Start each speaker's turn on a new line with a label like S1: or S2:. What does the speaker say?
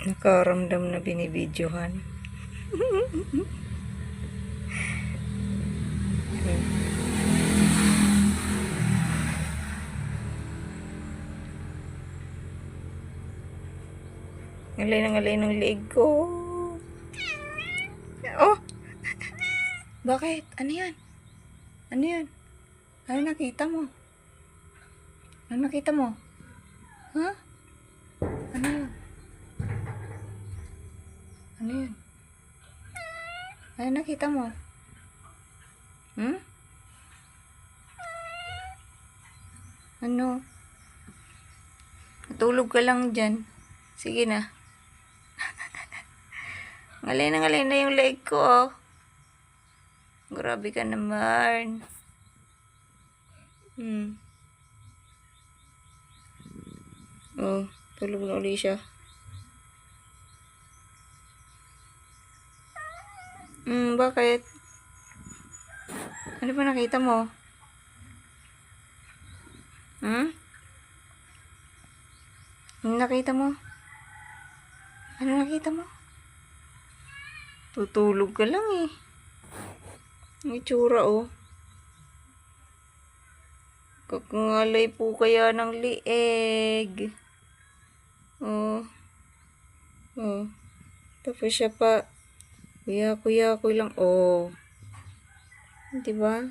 S1: Nakaramdam na binibidyohan. Ngalay ng liig ko. Oh! Bakit? Ano yan? Ano yan? Ano nakita mo? Ano nakita mo? Ha? Ano yun? Ano yun? Ano nakita mo? Hmm? Ano? Natulog ka lang dyan. Sige na. Ngalay na yung leg ko, oh. Grabe ka naman. Oh, tulog na ulit siya. Bakit? Ano ba nakita mo? Ano nakita mo? Ano nakita mo? Tutulog ka lang eh. Ang itsura, oh. Kakangalay po kaya ng lieg. Oh. Oh. Tapos siya pa. Kuya lang. Oh. Diba?